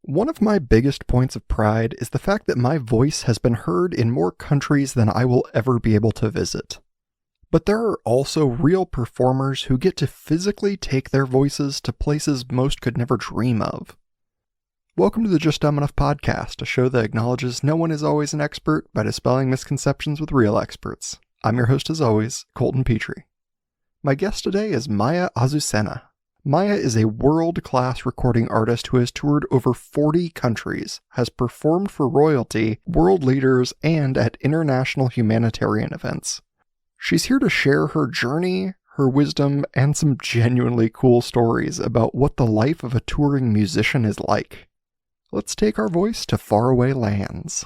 One of my biggest points of pride is the fact that my voice has been heard in more countries than I will ever be able to visit. But there are also real performers who get to physically take their voices to places most could never dream of. Welcome to the Just Dumb Enough podcast, a show that acknowledges no one is always an expert by dispelling misconceptions with real experts. I'm your host as always, Colton Petrie. My guest today is Maya Azucena. Maya is a world-class recording artist who has toured over 40 countries, has performed for royalty, world leaders, and at international humanitarian events. She's here to share her journey, her wisdom, and some genuinely cool stories about what the life of a touring musician is like. Let's take our voice to faraway lands.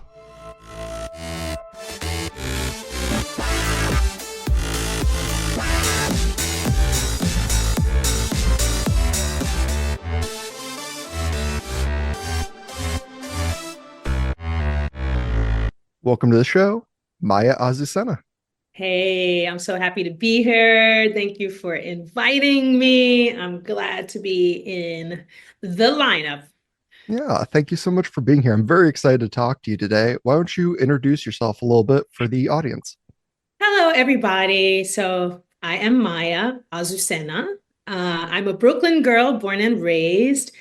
Welcome to the show, Maya Azucena. Hey, I'm so happy to be here. Thank you for inviting me. I'm glad to be in the lineup. Yeah, thank you so much for being here. I'm very excited to talk to you today. Why don't you introduce yourself a little bit for the audience? Hello, everybody. So I am Maya Azucena. I'm a Brooklyn girl, born and raised,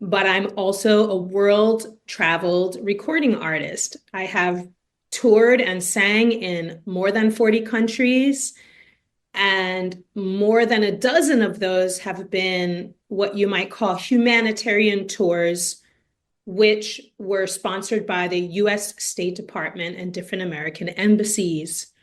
but I'm also a world-traveled recording artist. I have toured and sang in more than 40 countries. And more than a dozen of those have been what you might call humanitarian tours, which were sponsored by the US State Department and different American embassies.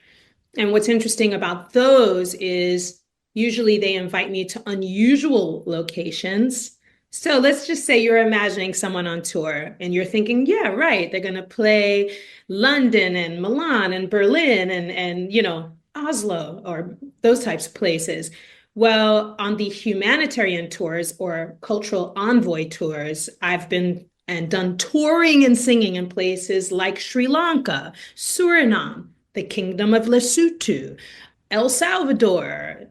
And what's interesting about those is usually they invite me to unusual locations. So let's just say you're imagining someone on tour and you're thinking, yeah, right, they're going to play London and Milan and Berlin and Oslo or those types of places. Well, on the humanitarian tours or cultural envoy tours, I've been and done touring and singing in places like Sri Lanka, Suriname, the Kingdom of Lesotho, El Salvador,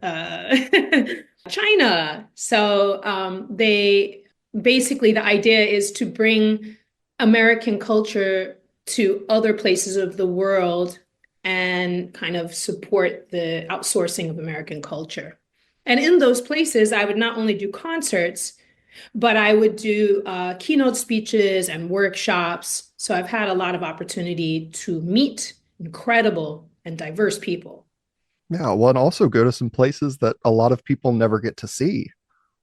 China. So they basically, the idea is to bring American culture to other places of the world and kind of support the outsourcing of American culture. And in those places, I would not only do concerts, but I would do keynote speeches and workshops. So I've had a lot of opportunity to meet incredible and diverse people. Yeah, well, and also go to some places that a lot of people never get to see.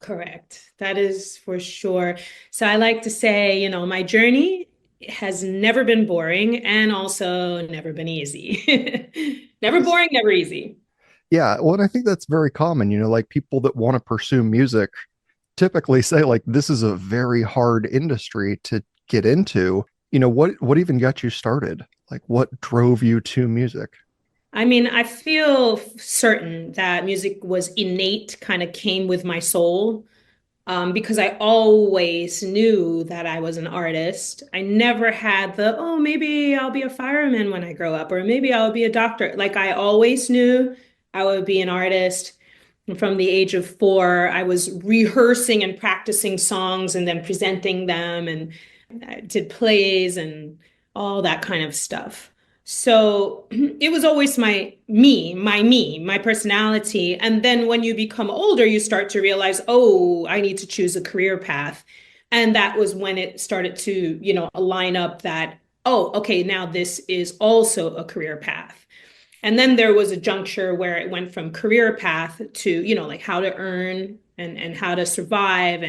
Correct. That is for sure. So I like to say, my journey has never been boring and also never been easy. Never boring, never easy. Yeah, well, and I think that's very common, like people that want to pursue music typically say like this is a very hard industry to get into. What even got you started? Like what drove you to music? I mean, I feel certain that music was innate, kind of came with my soul, because I always knew that I was an artist. I never had oh, maybe I'll be a fireman when I grow up, or maybe I'll be a doctor. Like I always knew I would be an artist. And from the age of 4, I was rehearsing and practicing songs and then presenting them, and I did plays and all that kind of stuff. So it was always my personality. And then when you become older, you start to realize, oh, I need to choose a career path. And that was when it started to, align up that, oh, okay, now this is also a career path. And then there was a juncture where it went from career path to, like how to earn and how to survive.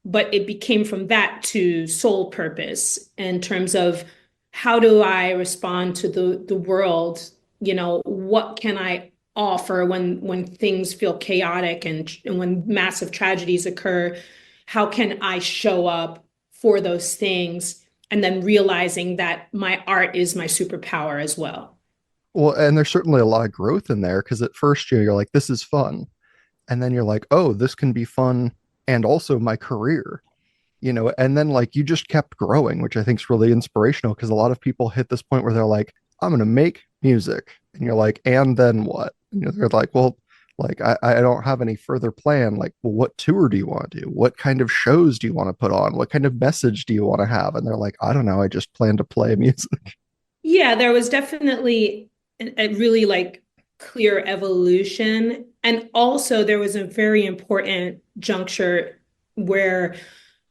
But it became from that to soul purpose in terms of how do I respond to the world? What can I offer when things feel chaotic and when massive tragedies occur? How can I show up for those things? And then realizing that my art is my superpower as well. Well, and there's certainly a lot of growth in there because at first you're like, this is fun. And then you're like, oh, this can be fun and also my career, and then like you just kept growing, which I think is really inspirational because a lot of people hit this point where they're like, I'm going to make music. And you're like, and then what? They're like, well, Like, I don't have any further plan. Like, well, what tour do you want to do? What kind of shows do you want to put on? What kind of message do you want to have? And they're like, I don't know. I just plan to play music. Yeah, there was definitely a really like clear evolution. And also there was a very important juncture where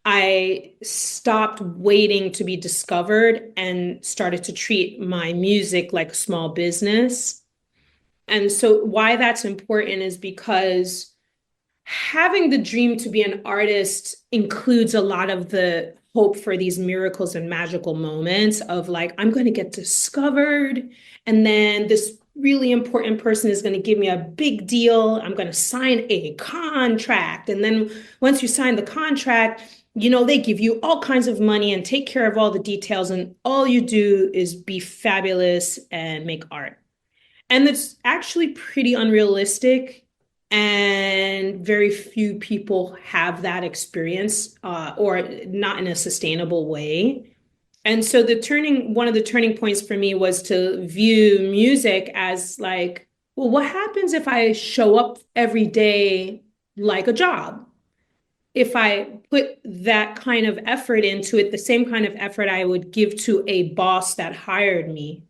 I stopped waiting to be discovered and started to treat my music like a small business. And so why that's important is because having the dream to be an artist includes a lot of the hope for these miracles and magical moments of like, I'm going to get discovered. And then this really important person is going to give me a big deal. I'm going to sign a contract. And then once you sign the contract, they give you all kinds of money and take care of all the details. And all you do is be fabulous and make art. And it's actually pretty unrealistic. And very few people have that experience or not in a sustainable way. And so one of the turning points for me was to view music as like, well, what happens if I show up every day like a job? If I put that kind of effort into it, the same kind of effort I would give to a boss that hired me,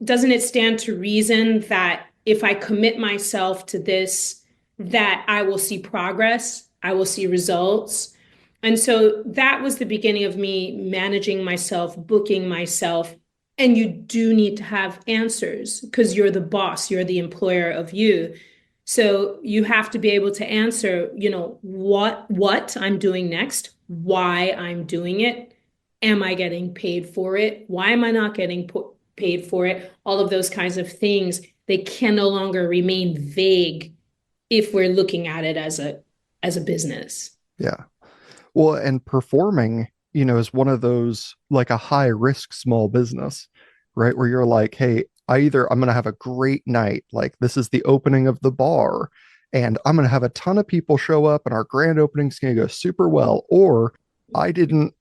doesn't it stand to reason that if I commit myself to this, that I will see progress, I will see results? And so that was the beginning of me managing myself, booking myself. And you do need to have answers because you're the boss, you're the employer of you. So you have to be able to answer, what I'm doing next, why I'm doing it, am I getting paid for it? Why am I not getting paid for it? All of those kinds of things, they can no longer remain vague if we're looking at it as a business. Yeah. Well, and performing, is one of those like a high risk small business, right? Where you're like, hey, I'm going to have a great night. Like, this is the opening of the bar, and I'm going to have a ton of people show up, and our grand opening's going to go super well. Or I didn't,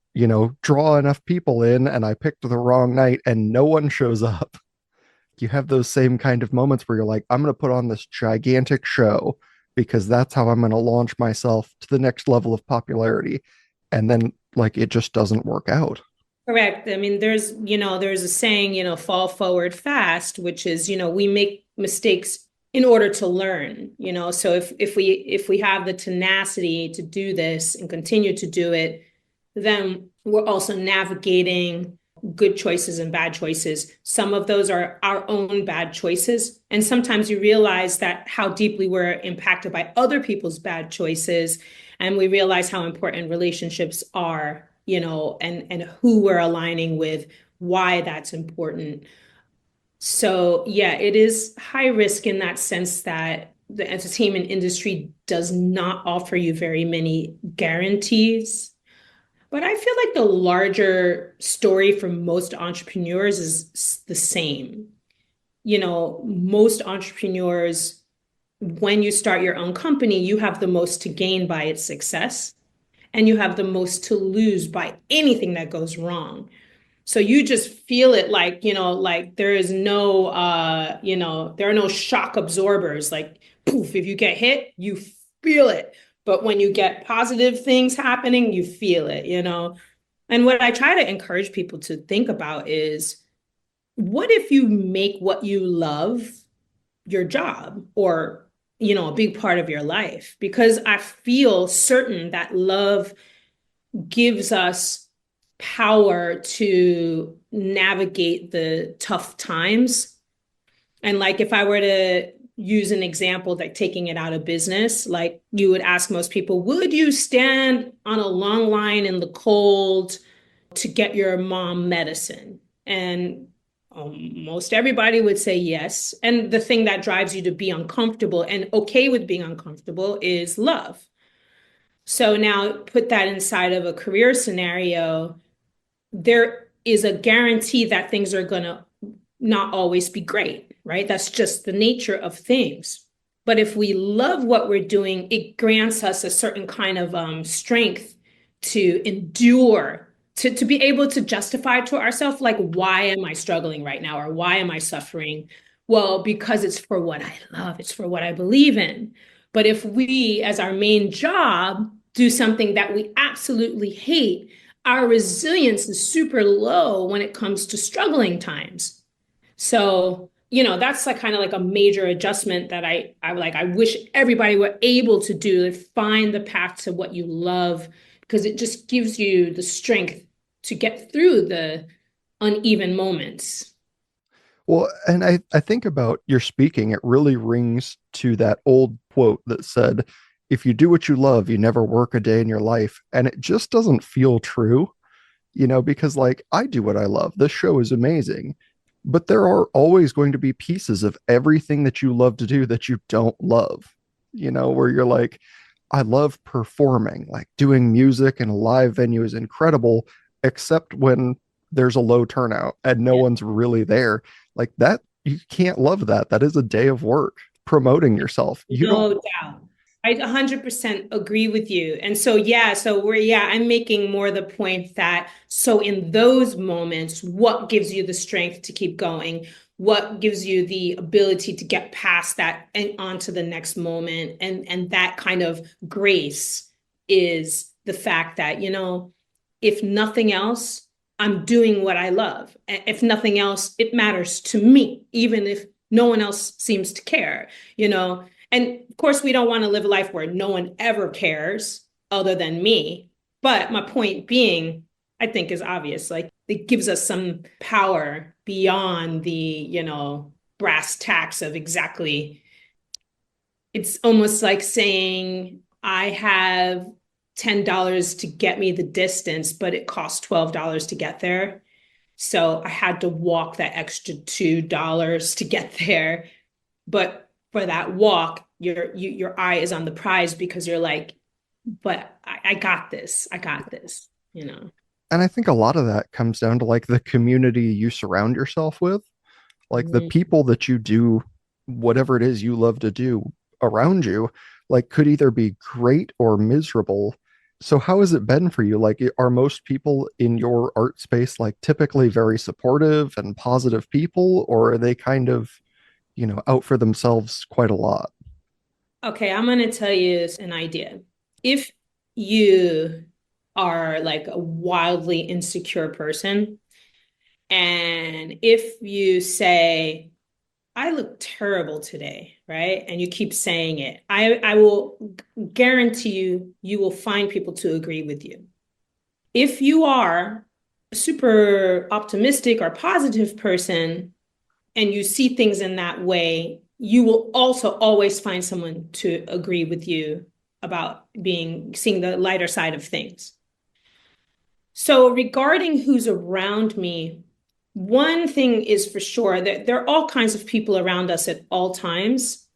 draw enough people in, and I picked the wrong night, and no one shows up. You have those same kind of moments where you're like, I'm going to put on this gigantic show because that's how I'm going to launch myself to the next level of popularity. And then, like, it just doesn't work out. Correct. I mean, there's a saying, fall forward fast, which is, we make mistakes in order to learn, so if we have the tenacity to do this and continue to do it, then we're also navigating good choices and bad choices. Some of those are our own bad choices. And sometimes you realize that how deeply we're impacted by other people's bad choices. And we realize how important relationships are, and who we're aligning with, why that's important. So yeah, it is high risk in that sense that the entertainment industry does not offer you very many guarantees. But I feel like the larger story for most entrepreneurs is the same. Most entrepreneurs, when you start your own company, you have the most to gain by its success, and you have the most to lose by anything that goes wrong. So you just feel it like, like there is no, there are no shock absorbers. Like, poof, if you get hit, you feel it. But when you get positive things happening, you feel it. And what I try to encourage people to think about is, what if you make what you love your job or, a big part of your life? Because I feel certain that love gives us power to navigate the tough times. And like if I were to use an example, like taking it out of business, like you would ask most people, would you stand on a long line in the cold to get your mom medicine? And most everybody would say yes. And the thing that drives you to be uncomfortable and okay with being uncomfortable is love. So now put that inside of a career scenario, there is a guarantee that things are going to not always be great, right? That's just the nature of things. But if we love what we're doing, it grants us a certain kind of strength to endure, to be able to justify to ourselves, like, why am I struggling right now? Or why am I suffering? Well, because it's for what I love, it's for what I believe in. But if we, as our main job, do something that we absolutely hate, our resilience is super low when it comes to struggling times. So, that's like kind of like a major adjustment that I wish everybody were able to do, to find the path to what you love, because it just gives you the strength to get through the uneven moments. Well, and I think about your speaking, it really rings to that old quote that said, if you do what you love, you never work a day in your life. And it just doesn't feel true, because like I do what I love. This show is amazing, but there are always going to be pieces of everything that you love to do that you don't love, where you're like, I love performing, like doing music in a live venue is incredible, except when there's a low turnout and no Yeah. one's really there. Like that, you can't love that. That is a day of work promoting yourself. You don't. No doubt. I 100% agree with you. And so, yeah, I'm making more the point that, so in those moments, what gives you the strength to keep going? What gives you the ability to get past that and onto the next moment? And that kind of grace is the fact that, if nothing else, I'm doing what I love. If nothing else, it matters to me, even if no one else seems to care, you know? And of course, we don't want to live a life where no one ever cares other than me. But my point being, I think is obvious. Like it gives us some power beyond the, brass tacks of exactly. It's almost like saying, I have $10 to get me the distance, but it costs $12 to get there. So I had to walk that extra $2 to get there. But for that walk, your eye is on the prize because you're like, but I got this. I got this. And I think a lot of that comes down to like the community you surround yourself with, like the Mhm. people that you do whatever it is you love to do around you, like could either be great or miserable. So how has it been for you? Like are most people in your art space like typically very supportive and positive people, or are they kind of, out for themselves quite a lot? Okay, I'm going to tell you an idea. If you are like a wildly insecure person, and if you say, I look terrible today, right? And you keep saying it, I will guarantee you will find people to agree with you. If you are a super optimistic or positive person and you see things in that way, you will also always find someone to agree with you about seeing the lighter side of things. So regarding who's around me, one thing is for sure that there are all kinds of people around us at all times.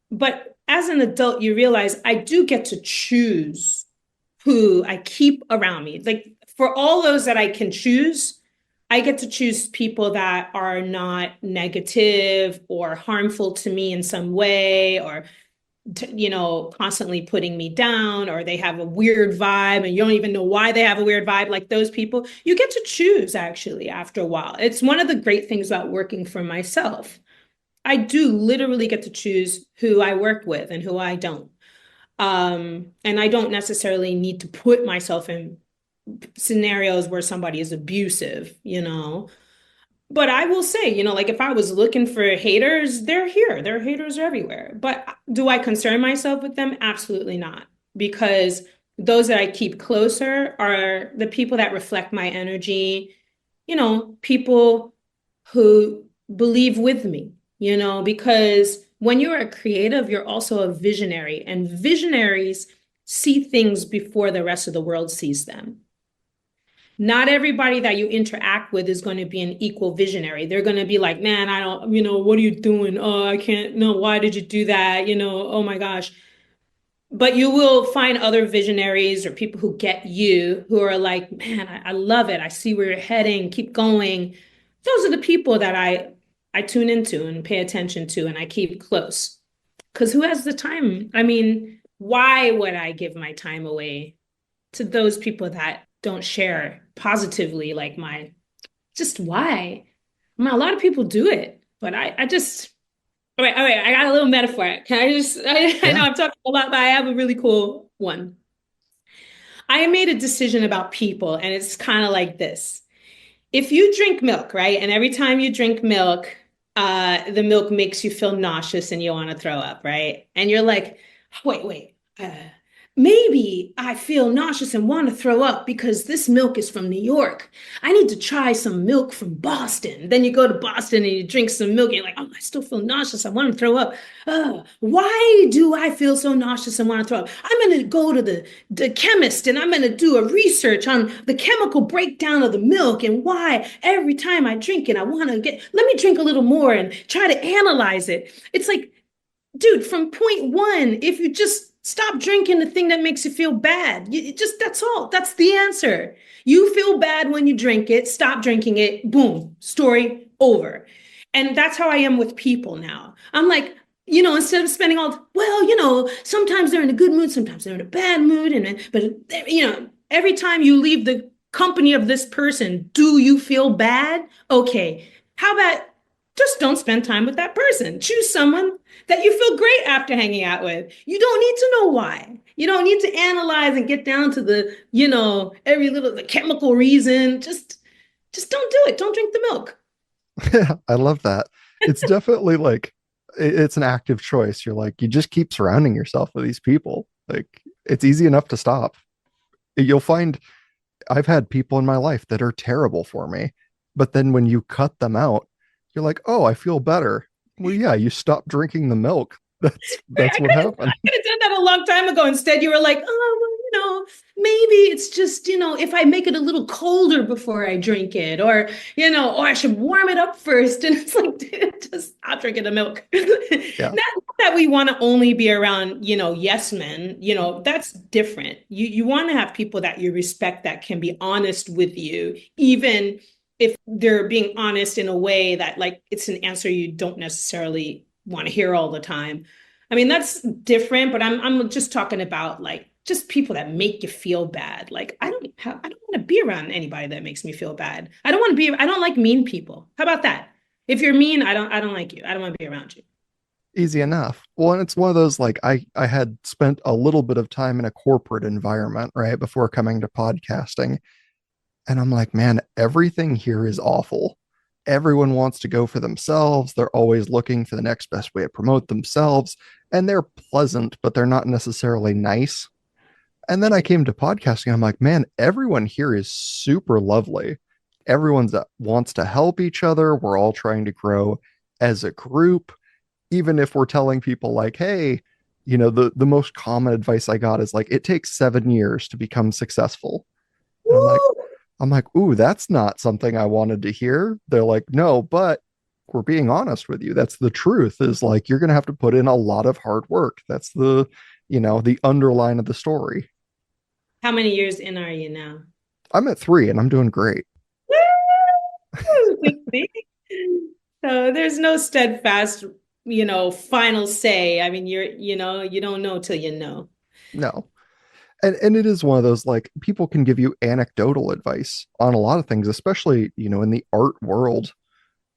But as an adult, you realize I do get to choose who I keep around me. Like for all those that I can choose, I get to choose people that are not negative or harmful to me in some way, or constantly putting me down, or they have a weird vibe and you don't even know why they have a weird vibe. Like those people, you get to choose actually after a while. It's one of the great things about working for myself. I do literally get to choose who I work with and who I don't. And I don't necessarily need to put myself in scenarios where somebody is abusive. But I will say, like if I was looking for haters, they're here. Their haters are everywhere. But do I concern myself with them? Absolutely not. Because those that I keep closer are the people that reflect my energy, people who believe with me, because when you're a creative, you're also a visionary, and visionaries see things before the rest of the world sees them. Not everybody that you interact with is going to be an equal visionary. They're going to be like, man, I don't, what are you doing? Oh, I can't, no, why did you do that? Oh my gosh. But you will find other visionaries or people who get you who are like, man, I love it. I see where you're heading. Keep going. Those are the people that I tune into and pay attention to and I keep close. Because who has the time? I mean, why would I give my time away to those people that don't share positively like my just why? I mean, a lot of people do it. But I just, all right, I got a little metaphor. Can I just, I know Yeah. I'm talking a lot, but I have a really cool one. I made a decision about people, and it's kind of like this. If you drink milk, right, and every time you drink milk, the milk makes you feel nauseous and you want to throw up, right? And you're like, wait, maybe I feel nauseous and want to throw up because this milk is from New York. I need to try some milk from Boston. Then you go to Boston and you drink some milk and you're like, oh, I still feel nauseous. I want to throw up. Why do I feel so nauseous and want to throw up? I'm going to go to the chemist and I'm going to do a research on the chemical breakdown of the milk and why every time I drink it, I want to let me drink a little more and try to analyze it. It's like, dude, from point one, if you just stop drinking the thing that makes you feel bad, that's all. That's the answer. You feel bad when you drink it, stop drinking it, boom, story over. And that's how I am with people now. I'm like, instead of spending well, sometimes they're in a good mood, sometimes they're in a bad mood. But, every time you leave the company of this person, do you feel bad? Okay. How about just don't spend time with that person? Choose someone that you feel great after hanging out with. You don't need to know why. You don't need to analyze and get down to every little the chemical reason. Just don't do it. Don't drink the milk. Yeah, I love that. It's definitely like it's an active choice. You're like, you just keep surrounding yourself with these people. Like it's easy enough to stop. You'll find I've had people in my life that are terrible for me, but then when you cut them out, you're like, oh, I feel better. Well, yeah, you stop drinking the milk. That's what I happened. could have done that a long time ago. Instead, you were like, oh, well, maybe it's just, if I make it a little colder before I drink it, or I should warm it up first. And it's like, dude, just stop drinking the milk. Yeah. Not that we want to only be around, yes men, that's different. You want to have people that you respect that can be honest with you, even if they're being honest in a way that like it's an answer you don't necessarily want to hear all the time. I mean, that's different, but I'm just talking about like just people that make you feel bad. Like I don't want to be around anybody that makes me feel bad. I don't like mean people. How about that? If you're mean, I don't like you. I don't want to be around you. Easy enough. Well, and it's one of those like I had spent a little bit of time in a corporate environment, right, before coming to podcasting. And I'm like, man, everything here is awful. Everyone wants to go for themselves. They're always looking for the next best way to promote themselves. And they're pleasant, but they're not necessarily nice. And then I came to podcasting. I'm like, man, everyone here is super lovely. Everyone that wants to help each other. We're all trying to grow as a group. Even if we're telling people like, hey, the most common advice I got is like, it takes 7 years to become successful. And Woo! I'm like, ooh, that's not something I wanted to hear. They're like, no, but we're being honest with you. That's the truth, is like you're gonna have to put in a lot of hard work. That's the underline of the story. How many years in are you now? I'm at 3 and I'm doing great. Woo! See? So there's no steadfast, final say. I mean, you don't know till you know. No. And it is one of those like people can give you anecdotal advice on a lot of things, especially, in the art world.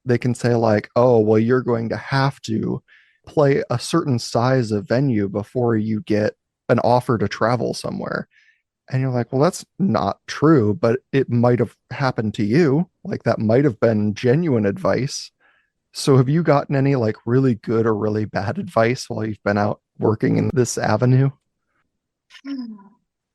They can say like, oh, well, you're going to have to play a certain size of venue before you get an offer to travel somewhere. And you're like, well, that's not true, but it might have happened to you. Like that might have been genuine advice. So have you gotten any like really good or really bad advice while you've been out working in this avenue?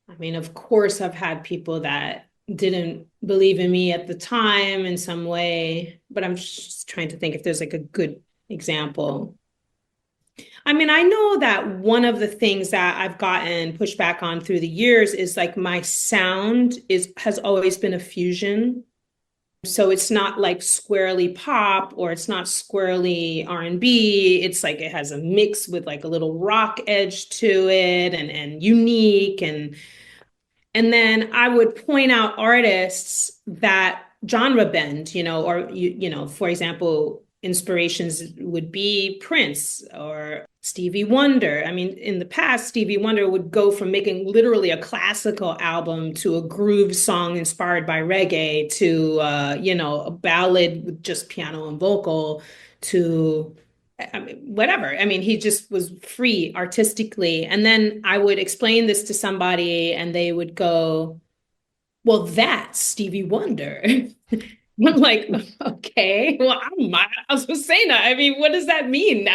I mean, of course, I've had people that didn't believe in me at the time in some way, but I'm just trying to think if there's like a good example. I mean, I know that one of the things that I've gotten pushback on through the years is like my sound has always been a fusion. So it's not like squarely pop or it's not squarely R&B. It's like it has a mix with like a little rock edge to it and unique and then I would point out artists that genre bend, or for example, inspirations would be Prince or Stevie Wonder. I mean, in the past, Stevie Wonder would go from making literally a classical album to a groove song inspired by reggae to a ballad with just piano and vocal to, I mean, whatever. I mean, he just was free artistically. And then I would explain this to somebody and they would go, well, that's Stevie Wonder. I'm like, okay, well, I was saying that. I mean, what does that mean?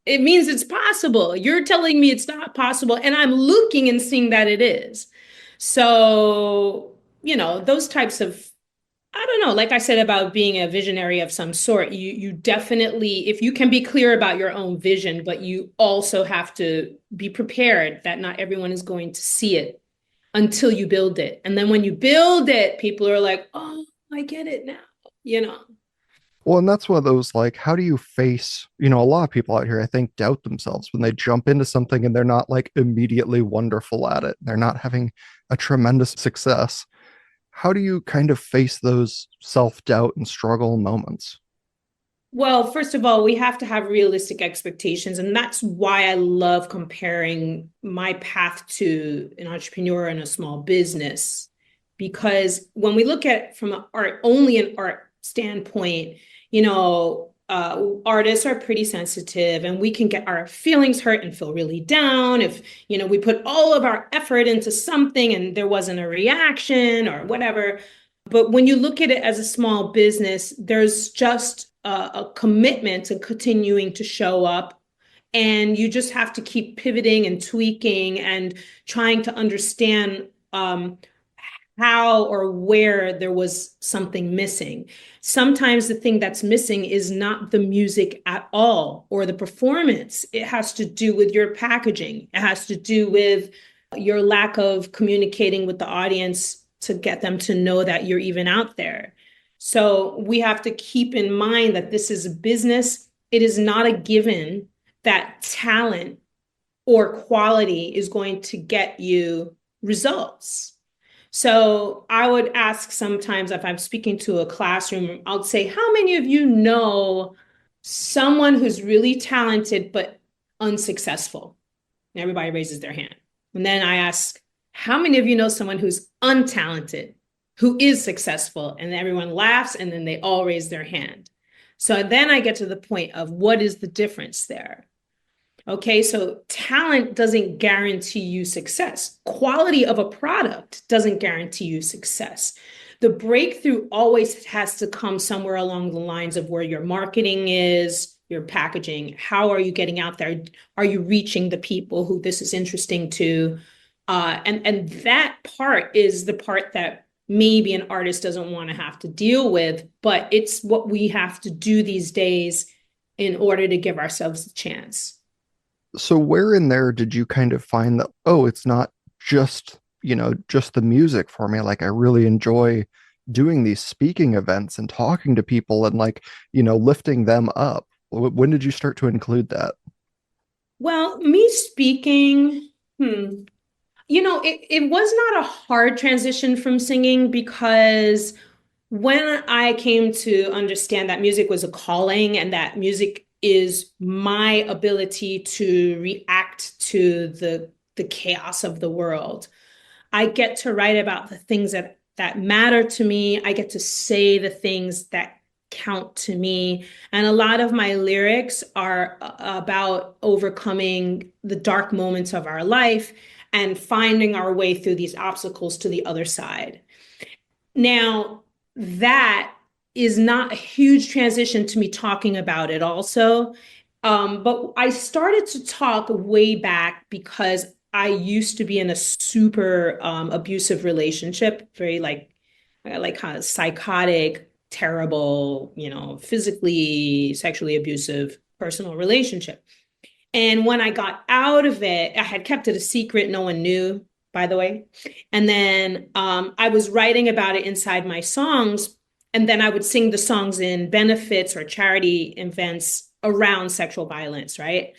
It means it's possible. You're telling me it's not possible, and I'm looking and seeing that it is. So, those types of, I don't know, like I said about being a visionary of some sort, you definitely, if you can be clear about your own vision, but you also have to be prepared that not everyone is going to see it until you build it. And then when you build it, people are like, oh, I get it now, you know. Well, and that's one of those like, how do you face, a lot of people out here, I think, doubt themselves when they jump into something and they're not like immediately wonderful at it. They're not having a tremendous success. How do you kind of face those self-doubt and struggle moments? Well, first of all, we have to have realistic expectations. And that's why I love comparing my path to an entrepreneur and a small business. Because when we look at it from only an art standpoint, artists are pretty sensitive and we can get our feelings hurt and feel really down if, we put all of our effort into something and there wasn't a reaction or whatever. But when you look at it as a small business, there's just a commitment to continuing to show up. And you just have to keep pivoting and tweaking and trying to understand how or where there was something missing. Sometimes the thing that's missing is not the music at all or the performance. It has to do with your packaging. It has to do with your lack of communicating with the audience to get them to know that you're even out there. So we have to keep in mind that this is a business. It is not a given that talent or quality is going to get you results. So I would ask sometimes if I'm speaking to a classroom, I'll say, how many of you know someone who's really talented but unsuccessful? And everybody raises their hand. And then I ask, how many of you know someone who's untalented, who is successful? And everyone laughs and then they all raise their hand. So then I get to the point of what is the difference there? Okay, so talent doesn't guarantee you success. Quality of a product doesn't guarantee you success. The breakthrough always has to come somewhere along the lines of where your marketing is, your packaging. How are you getting out there? Are you reaching the people who this is interesting to? And that part is the part that maybe an artist doesn't want to have to deal with, but it's what we have to do these days in order to give ourselves a chance. So where in there did you kind of find that, oh, it's not just, just the music for me. Like I really enjoy doing these speaking events and talking to people and like, lifting them up. When did you start to include that? Well, me speaking, it was not a hard transition from singing because when I came to understand that music was a calling and that music is my ability to react to the chaos of the world, I get to write about the things that matter to me. I get to say the things that count to me. And a lot of my lyrics are about overcoming the dark moments of our life and finding our way through these obstacles to the other side. Now, that is not a huge transition to me talking about it also. But I started to talk way back because I used to be in a super abusive relationship, very like kind of psychotic, terrible, physically, sexually abusive personal relationship. And when I got out of it, I had kept it a secret. No one knew, by the way. And then I was writing about it inside my songs. And then I would sing the songs in benefits or charity events around sexual violence, right?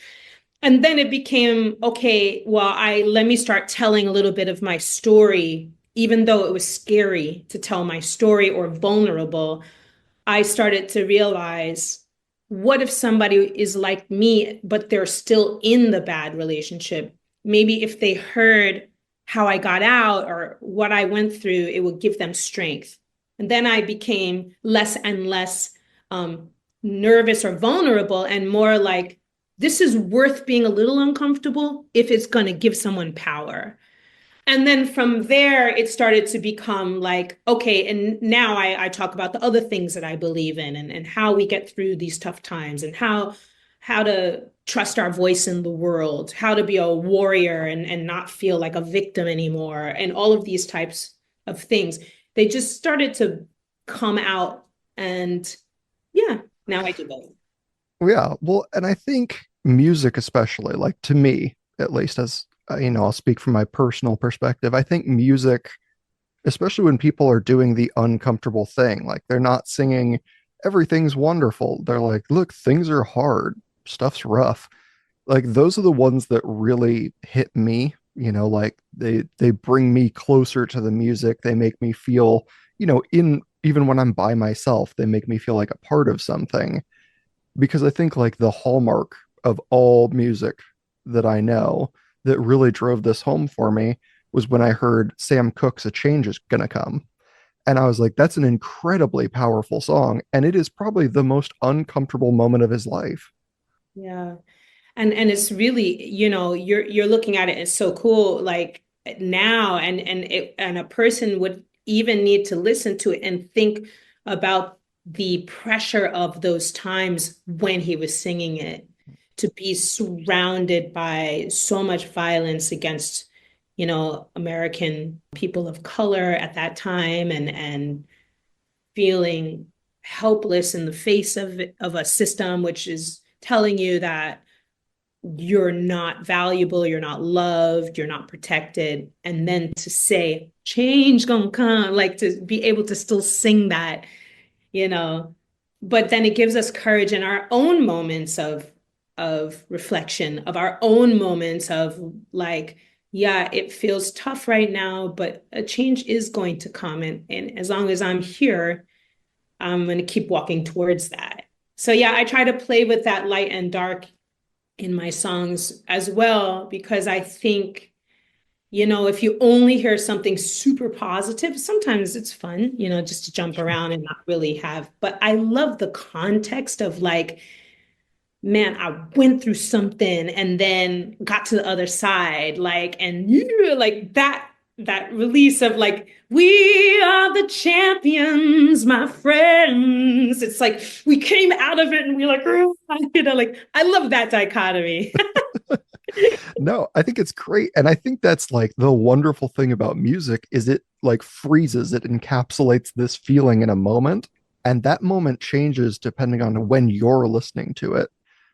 And then it became, okay, well, let me start telling a little bit of my story, even though it was scary to tell my story or vulnerable. I started to realize, what if somebody is like me, but they're still in the bad relationship? Maybe if they heard how I got out or what I went through, it would give them strength. And then I became less and less nervous or vulnerable and more like this is worth being a little uncomfortable if it's going to give someone power. And then from there, it started to become like, okay, and now I talk about the other things that I believe in and how we get through these tough times and how to trust our voice in the world, how to be a warrior and not feel like a victim anymore, and all of these types of things. They just started to come out. And yeah, now I do both. Yeah, well, and I think music, especially, like to me, at least, as I'll speak from my personal perspective. I think music, especially when people are doing the uncomfortable thing, like they're not singing everything's wonderful. They're like, look, things are hard, stuff's rough. Like those are the ones that really hit me. Like they bring me closer to the music. They make me feel, in even when I'm by myself, they make me feel like a part of something because I think like the hallmark of all music that I know that really drove this home for me was when I heard Sam Cooke's A Change Is Gonna Come. And I was like, that's an incredibly powerful song. And it is probably the most uncomfortable moment of his life. Yeah. And it's really, you're looking at it, it's so cool like now, and a person would even need to listen to it and think about the pressure of those times when he was singing it, to be surrounded by so much violence against, American people of color at that time, and feeling helpless in the face of a system which is telling you that you're not valuable, you're not loved, you're not protected. And then to say, change gonna come, like to be able to still sing that, you know. But then it gives us courage in our own moments of reflection, of our own moments of like, yeah, it feels tough right now, but a change is going to come. And as long as I'm here, I'm going to keep walking towards that. So yeah, I try to play with that light and dark in my songs as well, because I think, if you only hear something super positive, sometimes it's fun, just to jump around and not really have, but I love the context of like, man, I went through something and then got to the other side, like, and like that release of like, we are the champions, my friends. It's like we came out of it and we're like, like I love that dichotomy. No, I think it's great. And I think that's like the wonderful thing about music is it like freezes, it encapsulates this feeling in a moment. And that moment changes depending on when you're listening to it,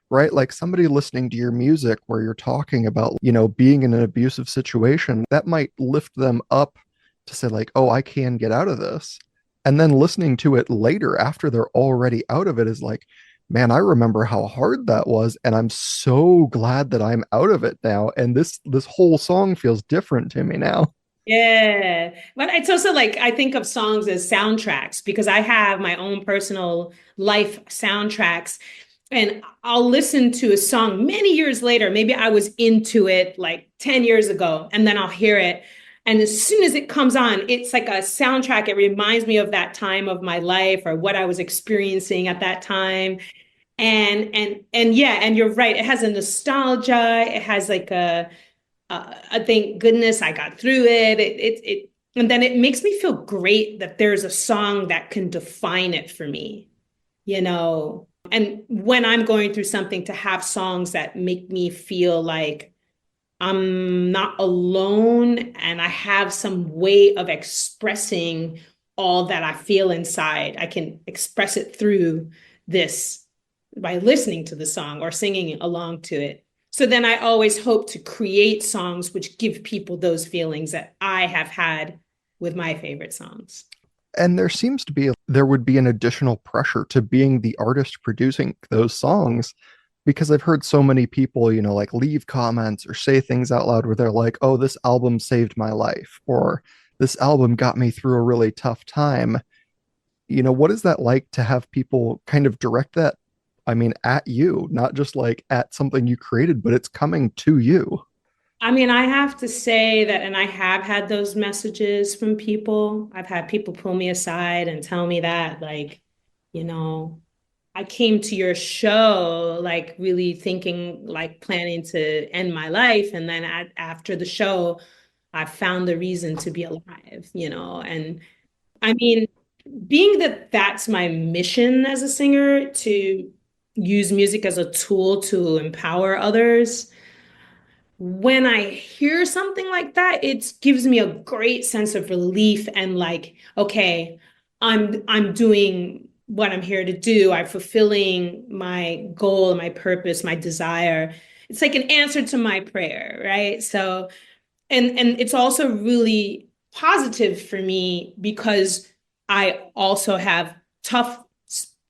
right? Like somebody listening to your music where you're talking about, being in an abusive situation, that might lift them up to say, like, oh, I can get out of this. And then listening to it later after they're already out of it is like, man, I remember how hard that was, and I'm so glad that I'm out of it now. And this whole song feels different to me now. Yeah. But it's also like I think of songs as soundtracks because I have my own personal life soundtracks. And I'll listen to a song many years later. Maybe I was into it like 10 years ago, and then I'll hear it. And as soon as it comes on, it's like a soundtrack. It reminds me of that time of my life or what I was experiencing at that time. And yeah, and you're right. It has a nostalgia. It has like I thank goodness I got through it. And then it makes me feel great that there's a song that can define it for me, you know. And when I'm going through something, to have songs that make me feel like I'm not alone and I have some way of expressing all that I feel inside. I can express it through this by listening to the song or singing along to it. So then I always hope to create songs which give people those feelings that I have had with my favorite songs. And there would be an additional pressure to being the artist producing those songs because I've heard so many people, like leave comments or say things out loud where they're like, oh, this album saved my life, or this album got me through a really tough time. What is that like to have people kind of direct that? I mean, at you, not just like at something you created, but it's coming to you. I mean, I have to say that, and I have had those messages from people. I've had people pull me aside and tell me that, like, you know, I came to your show like really thinking like planning to end my life, and then after the show, I found the reason to be alive, you know. And I mean, being that that's my mission as a singer, to use music as a tool to empower others, when I hear something like that, it gives me a great sense of relief and like, okay, I'm doing what I'm here to do. I'm fulfilling my goal, my purpose, my desire. It's like an answer to my prayer, right? So and it's also really positive for me because I also have tough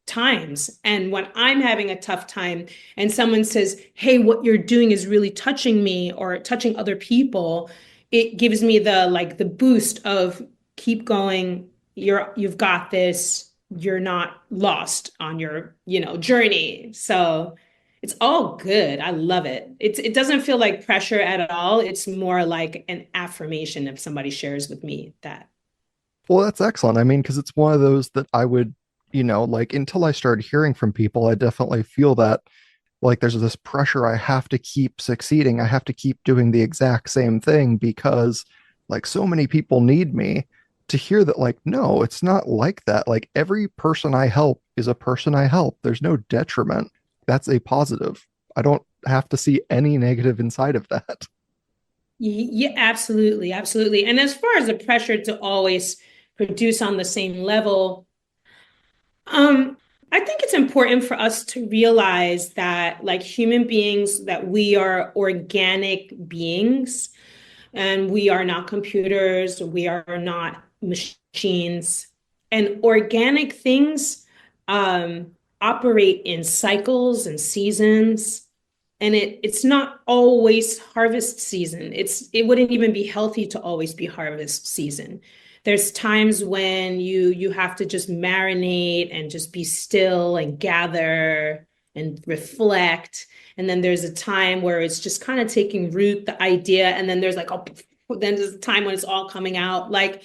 times. And when I'm having a tough time and someone says, "Hey, what you're doing is really touching me or touching other people," it gives me the like the boost of keep going. You've got this. You're not lost on your, journey. So it's all good. I love it. It doesn't feel like pressure at all. It's more like an affirmation if somebody shares with me that. Well, that's excellent. I mean, because it's one of those that I would, like until I started hearing from people, I definitely feel that like there's this pressure I have to keep succeeding. I have to keep doing the exact same thing because like so many people need me. To hear that, like, no, it's not like that. Like every person I help is a person I help. There's no detriment. That's a positive. I don't have to see any negative inside of that. Yeah, absolutely, absolutely. And as far as the pressure to always produce on the same level, um, I think it's important for us to realize that, like human beings, that we are organic beings and we are not computers, we are not machines. And organic things um, operate in cycles and seasons. And it's not always harvest season. It wouldn't even be healthy to always be harvest season. There's times when you have to just marinate and just be still and gather and reflect. And then there's a time where it's just kind of taking root, the idea. And then there's like, oh, then there's a time when it's all coming out. Like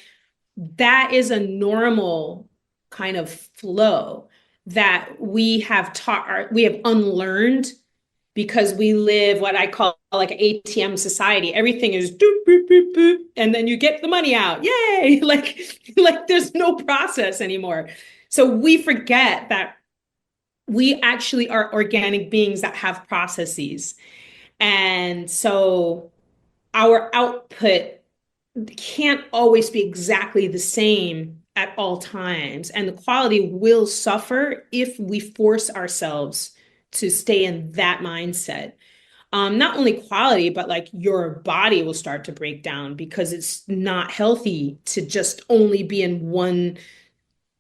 that is a normal kind of flow that we have unlearned because we live what I call like an ATM society. Everything is doop, boop, boop, boop, and then you get the money out. Yay! Like there's no process anymore. So we forget that we actually are organic beings that have processes. And so our output can't always be exactly the same at all times. And the quality will suffer if we force ourselves to stay in that mindset. Not only quality, but like your body will start to break down because it's not healthy to just only be in one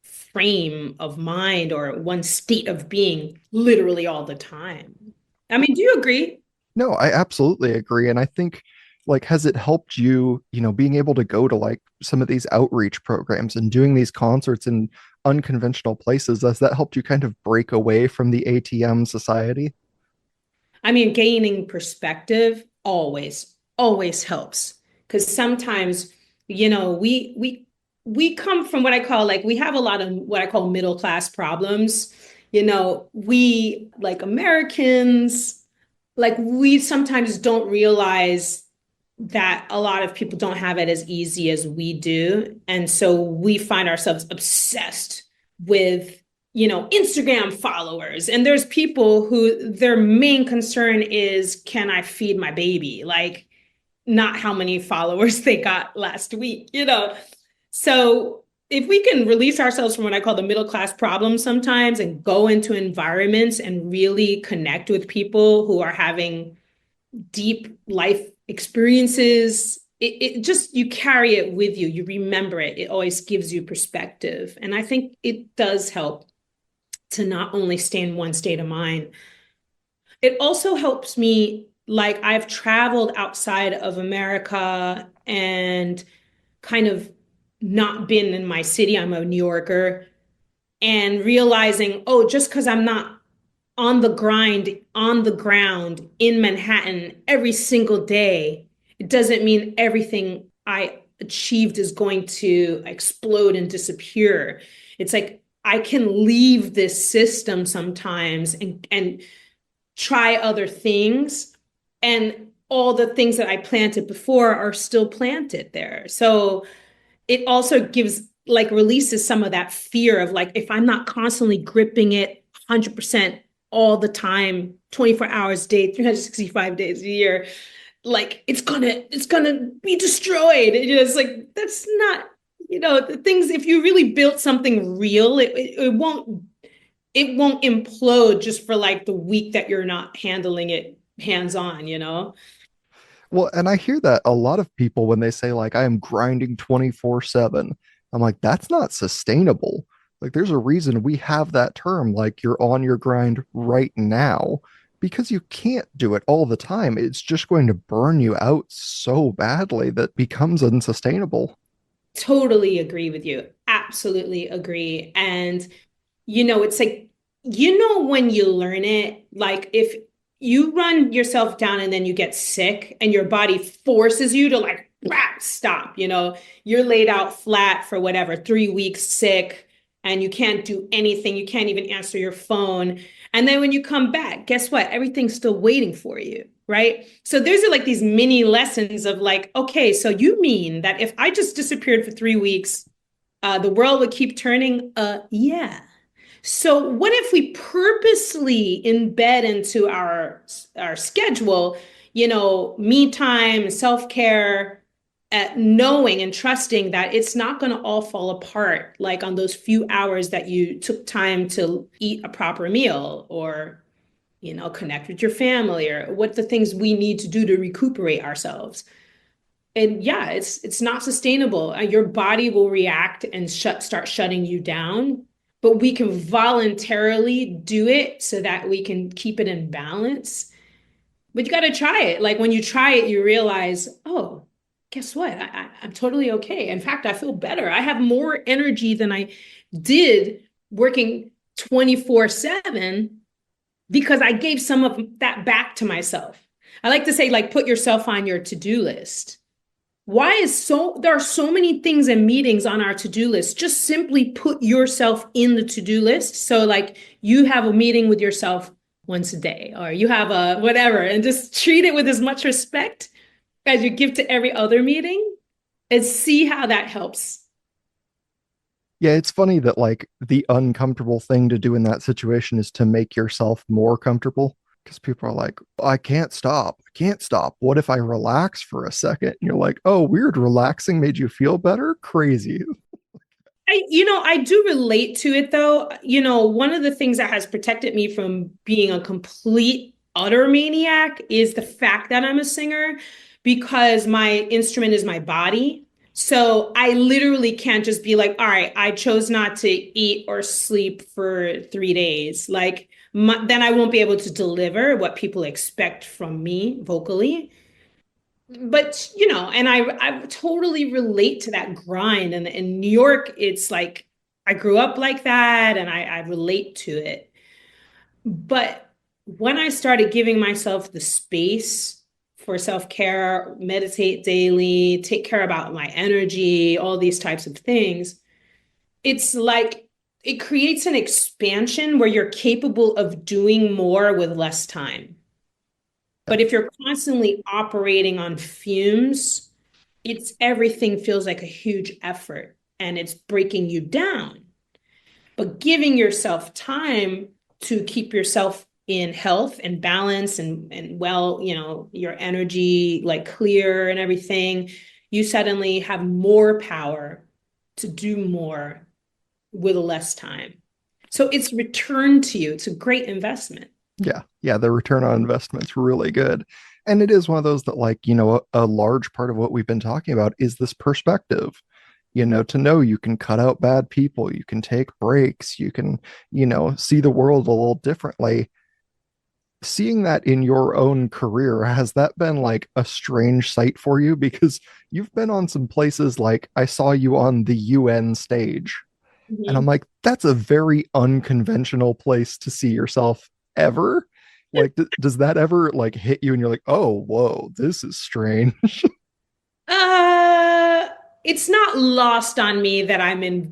frame of mind or one state of being literally all the time. I mean, do you agree? No, I absolutely agree. And I think like has it helped you, being able to go to like some of these outreach programs and doing these concerts in unconventional places, has that helped you kind of break away from the ATM society? I mean, gaining perspective always helps because sometimes, we come from what I call like we have a lot of what I call middle class problems. We like Americans, like we sometimes don't realize that a lot of people don't have it as easy as we do. And so we find ourselves obsessed with, Instagram followers. And there's people who their main concern is, can I feed my baby? Like, not how many followers they got last week. So if we can release ourselves from what I call the middle class problem sometimes and go into environments and really connect with people who are having deep life experiences, it just you carry it with you, you remember it, it always gives you perspective. And I think it does help to not only stay in one state of mind, it also helps me, like I've traveled outside of America and kind of not been in my city. I'm a New Yorker, and realizing, oh, just because I'm not on the grind, on the ground in Manhattan every single day, it doesn't mean everything I achieved is going to explode and disappear. It's like I can leave this system sometimes and try other things, and all the things that I planted before are still planted there. So it also gives, like, releases some of that fear of, like, if I'm not constantly gripping it 100% all the time, 24 hours a day, 365 days a year, like it's gonna be destroyed. It's like, that's not, the things, if you really built something real, it won't implode just for like the week that you're not handling it hands on. Well, and I hear that a lot of people when they say, like, I am grinding 24/7. I'm like, that's not sustainable. Like, there's a reason we have that term, like, you're on your grind right now, because you can't do it all the time. It's just going to burn you out so badly that becomes unsustainable. Totally agree with you. Absolutely agree. And it's like, when you learn it, like, if you run yourself down and then you get sick and your body forces you to, like, stop, you're laid out flat for whatever, 3 weeks sick, and you can't do anything. You can't even answer your phone. And then when you come back, guess what? Everything's still waiting for you. Right. So there's like these mini lessons of, like, okay, so you mean that if I just disappeared for 3 weeks, the world would keep turning? Yeah. So what if we purposely embed into our schedule, me time, self-care, knowing and trusting that it's not going to all fall apart, like on those few hours that you took time to eat a proper meal, or connect with your family, or what the things we need to do to recuperate ourselves. And yeah, it's not sustainable. Your body will react and start shutting you down, but we can voluntarily do it so that we can keep it in balance. But you got to try it. Like, when you try it, you realize, oh, guess what? I'm totally okay. In fact, I feel better. I have more energy than I did working 24/7, because I gave some of that back to myself. I like to say, like, put yourself on your to-do list. There are so many things and meetings on our to-do list. Just simply put yourself in the to-do list. So, like, you have a meeting with yourself once a day, or you have a whatever, and just treat it with as much respect as you give to every other meeting, and see how that helps. Yeah, it's funny that, like, the uncomfortable thing to do in that situation is to make yourself more comfortable, because people are like, I can't stop. I can't stop. What if I relax for a second? And you're like, oh, weird. Relaxing made you feel better? Crazy. I do relate to it, though. One of the things that has protected me from being a complete utter maniac is the fact that I'm a singer, because my instrument is my body. So I literally can't just be like, all right, I chose not to eat or sleep for 3 days. Like, then I won't be able to deliver what people expect from me vocally. But and I totally relate to that grind. And in New York, it's like, I grew up like that, and I relate to it. But when I started giving myself the space for self-care, meditate daily, take care about my energy, all these types of things, it's like it creates an expansion where you're capable of doing more with less time. Yeah. But if you're constantly operating on fumes, everything feels like a huge effort, and it's breaking you down. But giving yourself time to keep yourself in health and balance, and well, your energy, like, clear and everything, you suddenly have more power to do more with less time. So it's returned to you. It's a great investment. Yeah. Yeah. The return on investment's really good. And it is one of those that, like, a large part of what we've been talking about is this perspective. To know you can cut out bad people, you can take breaks, you can, see the world a little differently. Seeing that in your own career, has that been like a strange sight for you? Because you've been on some places, like I saw you on the UN stage, and I'm Mhm. like, that's a very unconventional place to see yourself ever. Like, does that ever, like, hit you and you're like, oh, whoa, this is strange? Uh, it's not lost on me that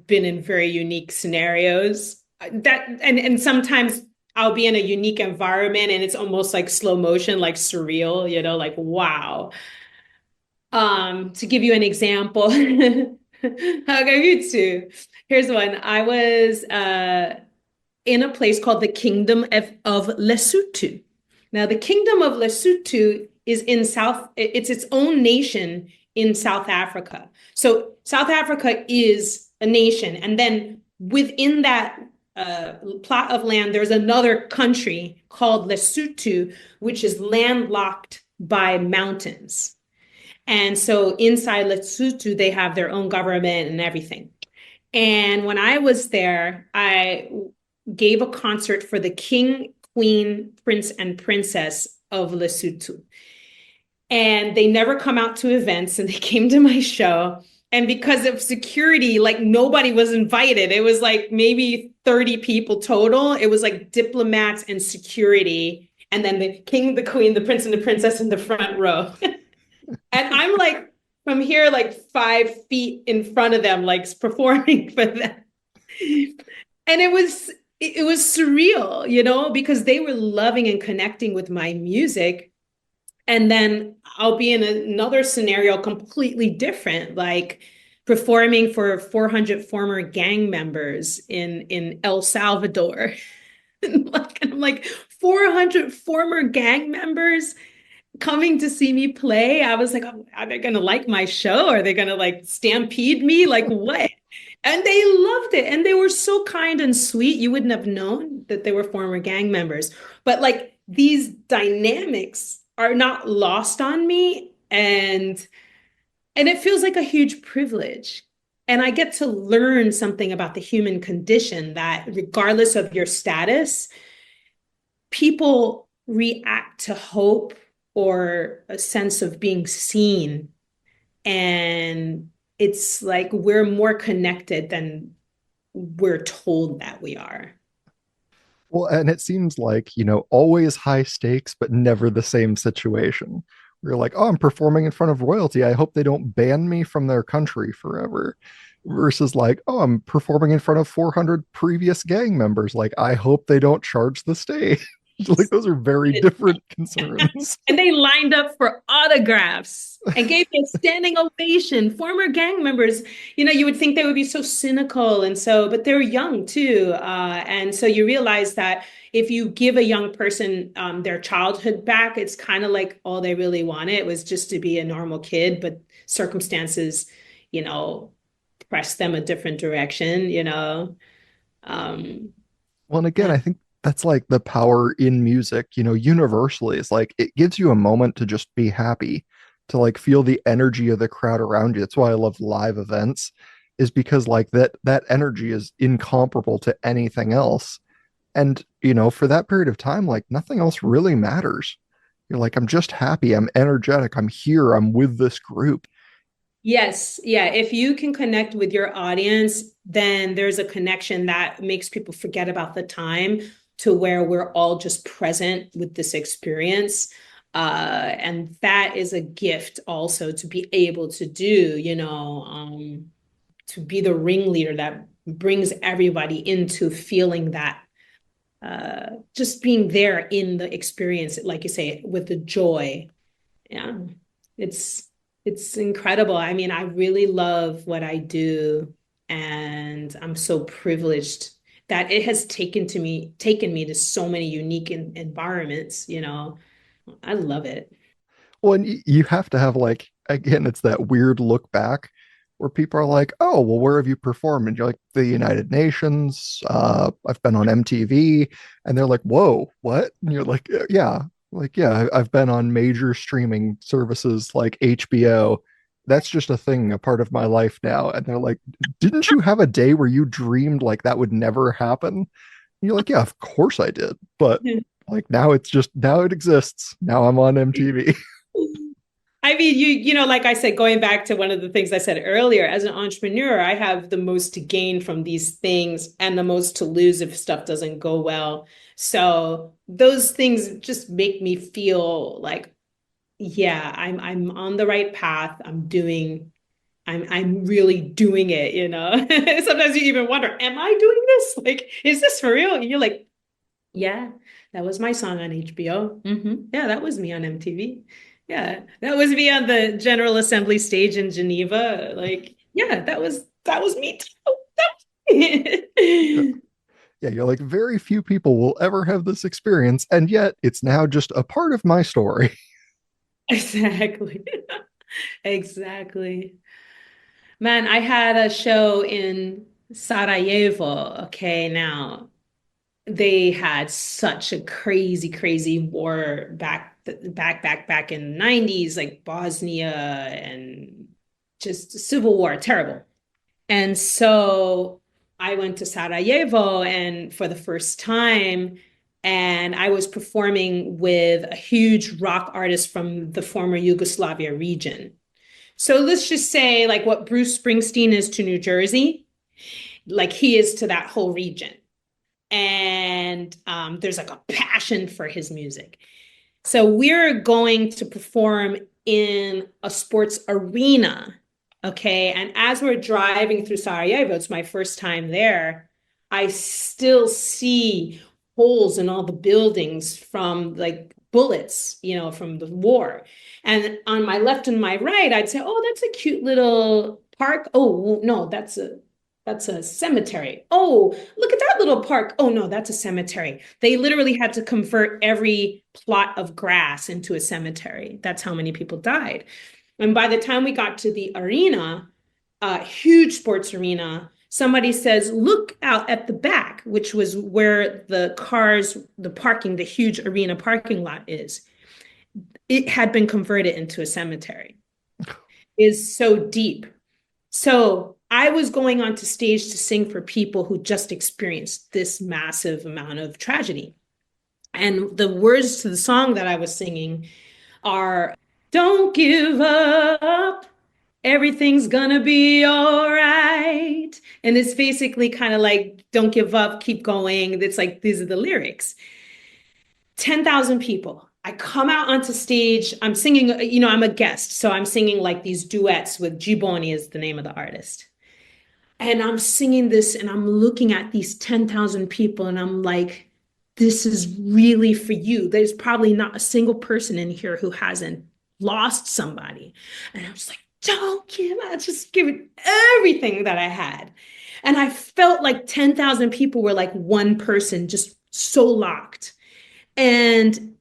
been in very unique scenarios. That and sometimes I'll be in a unique environment and it's almost like slow motion, like surreal, like wow. To give you an example, I'll give you two. Here's one. I was in a place called the Kingdom of Lesotho. Now, the Kingdom of Lesotho is in it's its own nation in South Africa. So South Africa is a nation. And then within that plot of land, there's another country called Lesotho, which is landlocked by mountains. And so inside Lesotho, they have their own government and everything. And when I was there, I gave a concert for the king, queen, prince, and princess of Lesotho. And they never come out to events, and they came to my show. And because of security, like nobody was invited. It was like maybe 30 people total. It was like diplomats and security. And then the king, the queen, the prince, and the princess in the front row. And I'm like from here, like 5 feet in front of them, like performing for them. And it was surreal, because they were loving and connecting with my music. And then I'll be in another scenario completely different, like performing for 400 former gang members in El Salvador. And I'm like 400 former gang members coming to see me play. I was like, oh, are they going to like my show? Are they going to like stampede me? Like what? And they loved it. And they were so kind and sweet. You wouldn't have known that they were former gang members. But like these dynamics are not lost on me. And it feels like a huge privilege. And I get to learn something about the human condition that regardless of your status, people react to hope or a sense of being seen. And it's like we're more connected than we're told that we are. Well, and it seems like, always high stakes, but never the same situation. We're like, oh, I'm performing in front of royalty. I hope they don't ban me from their country forever. Versus like, oh, I'm performing in front of 400 previous gang members. Like, I hope they don't charge the stage. Like, those are very different concerns. And they lined up for autographs and gave me a standing ovation. Former gang members, you would think they would be so cynical but they're young too. And so you realize that if you give a young person their childhood back, it's kind of like all they really wanted was just to be a normal kid, but circumstances, press them a different direction. Um, Well, and again, I think that's like the power in music, universally. It's like it gives you a moment to just be happy, to like feel the energy of the crowd around you. That's why I love live events, is because like that energy is incomparable to anything else. And, for that period of time, like nothing else really matters. You're like, I'm just happy, I'm energetic, I'm here, I'm with this group. Yes, yeah. If you can connect with your audience, then there's a connection that makes people forget about the time to where we're all just present with this experience. And that is a gift also to be able to do, to be the ringleader that brings everybody into feeling that just being there in the experience, like you say, with the joy. Yeah, it's it's incredible. I mean, I really love what I do, and I'm so privileged that it has taken me to so many unique environments. I love it. Well, and you have to have like, again, it's that weird look back where people are like, oh, well, where have you performed? And you're like, the United Nations, I've been on MTV. And they're like, whoa, what? And you're like, yeah, like, yeah, I've been on major streaming services like HBO. That's just a thing, a part of my life now. And they're like, didn't you have a day where you dreamed like that would never happen? And you're like, yeah, of course I did. But like now it exists. Now I'm on MTV. I mean, like I said, going back to one of the things I said earlier, as an entrepreneur, I have the most to gain from these things and the most to lose if stuff doesn't go well. So those things just make me feel like, yeah, I'm on the right path. I'm doing I'm really doing it, you know. Sometimes you even wonder, am I doing this? Like, is this for real? And you're like, yeah, that was my song on HBO. Yeah, that was me on MTV. Yeah, that was me on the General Assembly stage in Geneva. Like, yeah, that was me too. That was me. Yeah, you're like, very few people will ever have this experience, and yet it's now just a part of my story. Exactly. Exactly. Man, I had a show in Sarajevo. Okay, now they had such a crazy, crazy war back in the 90s, like Bosnia and just civil war, terrible. And so I went to Sarajevo and for the first time, and I was performing with a huge rock artist from the former Yugoslavia region. So let's just say like what Bruce Springsteen is to New Jersey, like he is to that whole region. And there's like a passion for his music. So we're going to perform in a sports arena. Okay. And as we're driving through Sarajevo, it's my first time there. I still see holes in all the buildings from like bullets, from the war. And on my left and my right, I'd say, oh, that's a cute little park. Oh, no, that's a cemetery. Oh, look at that little park. Oh no, that's a cemetery. They literally had to convert every plot of grass into a cemetery. That's how many people died. And by the time we got to the arena, a huge sports arena, somebody says, look out at the back, which was where the cars, the parking, the huge arena parking lot is. It had been converted into a cemetery. Is so deep. So I was going onto stage to sing for people who just experienced this massive amount of tragedy. And the words to the song that I was singing are, don't give up. Everything's gonna be all right. And it's basically kind of like, don't give up, keep going. It's like, these are the lyrics. 10,000 people. I come out onto stage. I'm singing, I'm a guest. So I'm singing like these duets with Gibboni is the name of the artist. And I'm singing this and I'm looking at these 10,000 people and I'm like, this is really for you. There's probably not a single person in here who hasn't lost somebody. And I was like, don't give up, just give it everything that I had. And I felt like 10,000 people were like one person, just so locked. And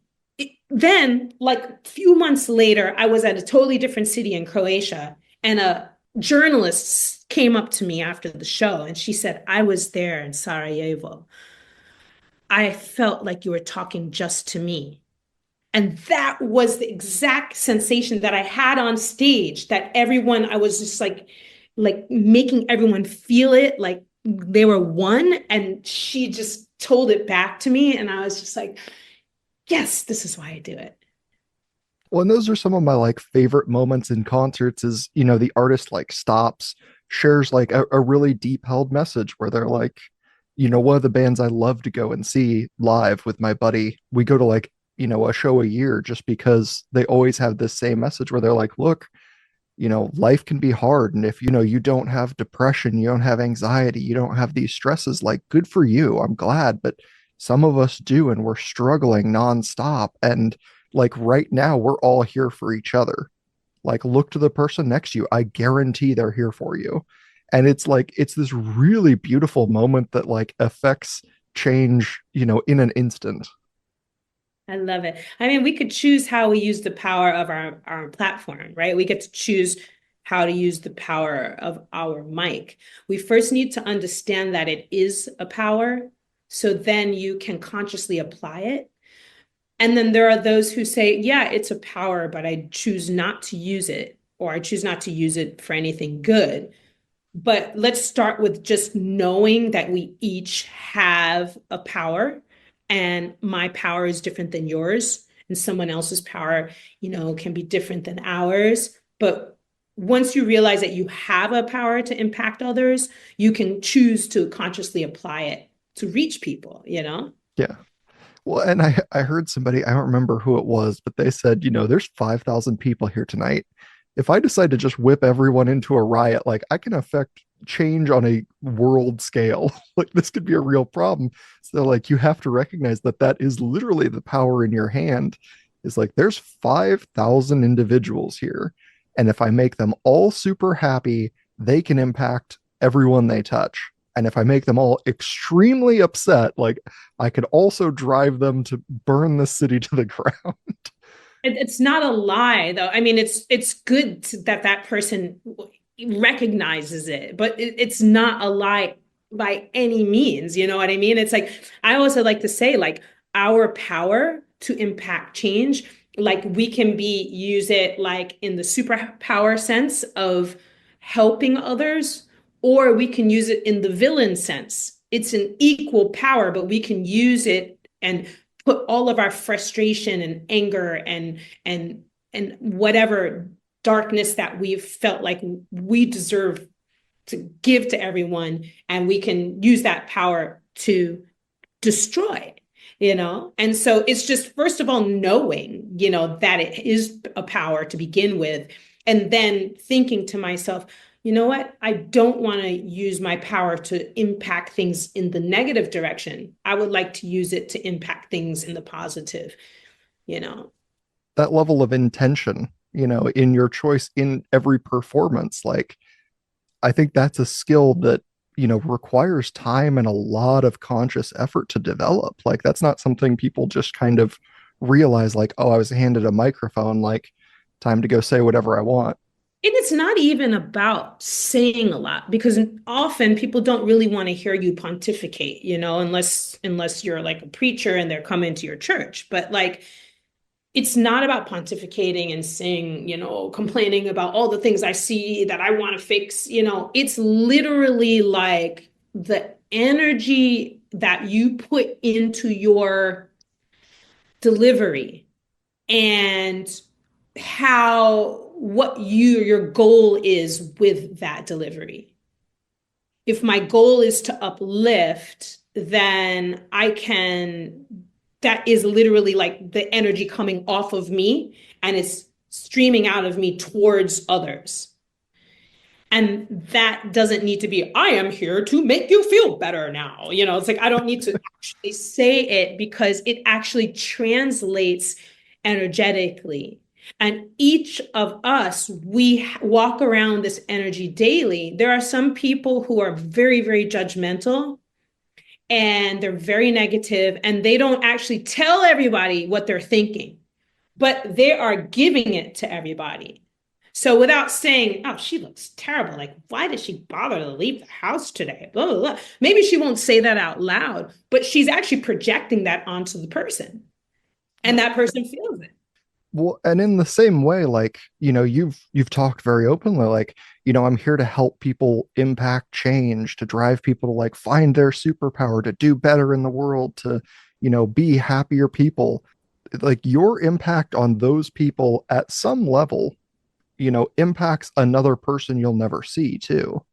then, like a few months later, I was at a totally different city in Croatia, and a journalist came up to me after the show and she said, I was there in Sarajevo. I felt like you were talking just to me. And that was the exact sensation that I had on stage, that everyone, I was just like making everyone feel it, like they were one. And she just told it back to me. And I was just like, yes, this is why I do it. Well, and those are some of my like favorite moments in concerts is, the artist like stops, shares like a really deep held message where they're like, one of the bands I love to go and see live with my buddy, we go to like, a show a year just because they always have this same message where they're like, look, life can be hard. And if, you don't have depression, you don't have anxiety, you don't have these stresses, like good for you. I'm glad. But some of us do, and we're struggling nonstop. And like right now, we're all here for each other. Like look to the person next to you. I guarantee they're here for you. And it's like, it's this really beautiful moment that like affects change, in an instant. I love it. I mean, we could choose how we use the power of our platform, right? We get to choose how to use the power of our mic. We first need to understand that it is a power, so then you can consciously apply it. And then there are those who say, yeah, it's a power, but I choose not to use it, or I choose not to use it for anything good. But let's start with just knowing that we each have a power, and my power is different than yours, and someone else's power, can be different than ours. But once you realize that you have a power to impact others, you can choose to consciously apply it to reach people. Yeah. Well, and I heard somebody, I don't remember who it was, but they said, there's 5,000 people here tonight. if I decide to just whip everyone into a riot, like I can affect change on a world scale. Like this could be a real problem. So like you have to recognize that that is literally the power in your hand. Is like there's 5,000 individuals here, and if I make them all super happy, they can impact everyone they touch. And if I make them all extremely upset, like I could also drive them to burn the city to the ground. It's not a lie, though. I mean, it's good that that person recognizes it, but it's not a lie by any means. You know what I mean? It's like I also like to say, like our power to impact change, like we can be use it like in the superpower sense of helping others, or we can use it in the villain sense. It's an equal power, but we can use it and put all of our frustration and anger and whatever darkness that we've felt like we deserve to give to everyone, and we can use that power to destroy, you know. And so it's just first of all knowing, you know, that it is a power to begin with, and then thinking to myself, you know what, I don't want to use my power to impact things in the negative direction. I would like to use it to impact things in the positive, you know. That level of intention, in your choice in every performance, like I think that's a skill that, requires time and a lot of conscious effort to develop. Like that's not something people just kind of realize, like, oh, I was handed a microphone, like time to go say whatever I want. And it's not even about saying a lot, because often people don't really want to hear you pontificate, you know, unless you're like a preacher and they're coming to your church. But like it's not about pontificating and saying, you know, complaining about all the things I see that I want to fix, you know. It's literally like the energy that you put into your delivery and how what your goal is with that delivery. If my goal is to uplift, then I can, that is literally like the energy coming off of me and it's streaming out of me towards others. And that doesn't need to be, I am here to make you feel better now. You know, it's like I don't need to actually say it because it actually translates energetically. And each of us, we walk around this energy daily. There are some people who are very, very judgmental and they're very negative and they don't actually tell everybody what they're thinking, but they are giving it to everybody. So without saying, oh, she looks terrible. Like, why did she bother to leave the house today? Blah, blah, blah. Maybe she won't say that out loud, but she's actually projecting that onto the person. And that person feels it. Well, and in the same way, like, you've talked very openly, like, I'm here to help people impact change, to drive people to like find their superpower, to do better in the world, to, be happier people. Like your impact on those people at some level, impacts another person you'll never see too.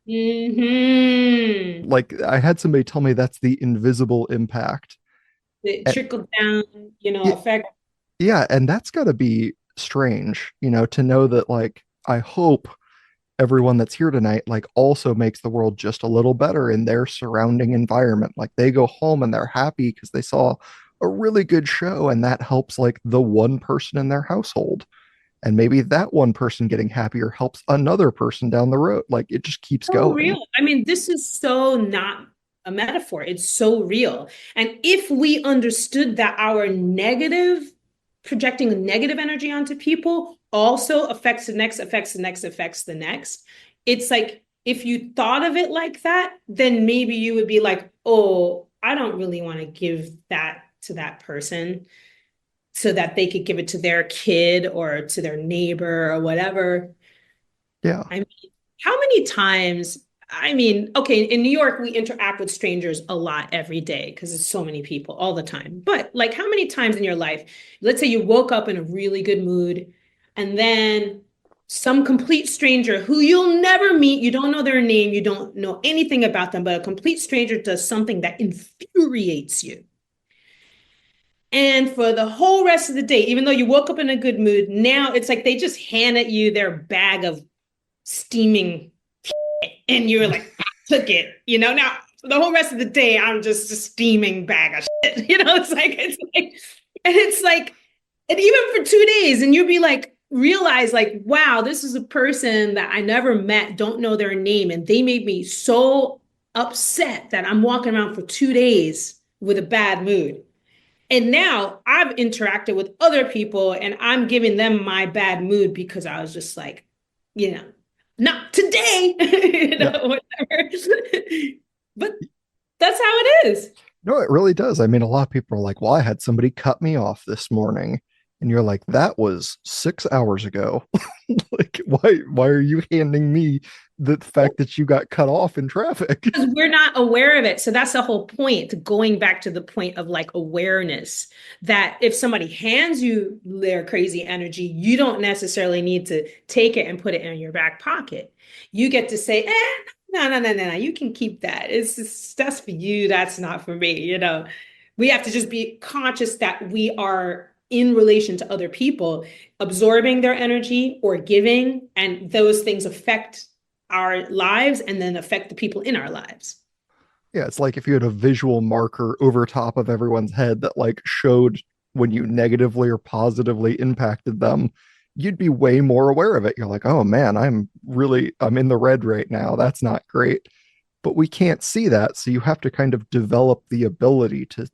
Mm-hmm. Like I had somebody tell me that's the invisible impact. The And trickle down, you know, yeah, effect. yeah, and that's got to be strange, to know that like I hope everyone that's here tonight like also makes the world just a little better in their surrounding environment. Like they go home and they're happy because they saw a really good show and that helps like the one person in their household. And maybe that one person getting happier helps another person down the road. Like it just keeps So going. real. I mean, this is so not a metaphor. It's so real. And if we understood that our negative, projecting negative energy onto people also affects the next, affects the next, affects the next, it's like if you thought of it like that, then maybe you would be like, oh, I don't really want to give that to that person so that they could give it to their kid or to their neighbor or whatever. Yeah. I mean, how many times? I mean, okay, in New York, we interact with strangers a lot every day because it's so many people all the time. But like, how many times in your life, let's say you woke up in a really good mood, and then some complete stranger who you'll never meet, you don't know their name, you don't know anything about them, but a complete stranger does something that infuriates you. And for the whole rest of the day, even though you woke up in a good mood, now it's like they just hand at you their bag of steaming and you're like, took it, Now for the whole rest of the day, I'm just a steaming bag of shit. And it's like, and even for 2 days, and you'd be like, realize like, wow, this is a person that I never met, don't know their name, and they made me so upset that I'm walking around for 2 days with a bad mood. And now I've interacted with other people and I'm giving them my bad mood because I was just like, you know, not today, Yeah. whatever. But that's how it is. No, it really does. I mean, a lot of people are like, well, I had somebody cut me off this morning. And you're like, that was 6 hours ago. Like, why are you handing me the fact that you got cut off in traffic? Because we're not aware of it. So that's the whole point, going back to the point of like awareness that if somebody hands you their crazy energy, you don't necessarily need to take it and put it in your back pocket. You get to say, no, no, no, no, no, you can keep that. It's just, that's for you. That's not for me. We have to just be conscious that we are in relation to other people, absorbing their energy or giving, and those things affect our lives and then affect the people in our lives. Yeah, it's like if you had a visual marker over top of everyone's head that like showed when you negatively or positively impacted them, you'd be way more aware of it. You're like, oh man, I'm in the red right now. That's not great. But we can't see that. So you have to kind of develop the ability to,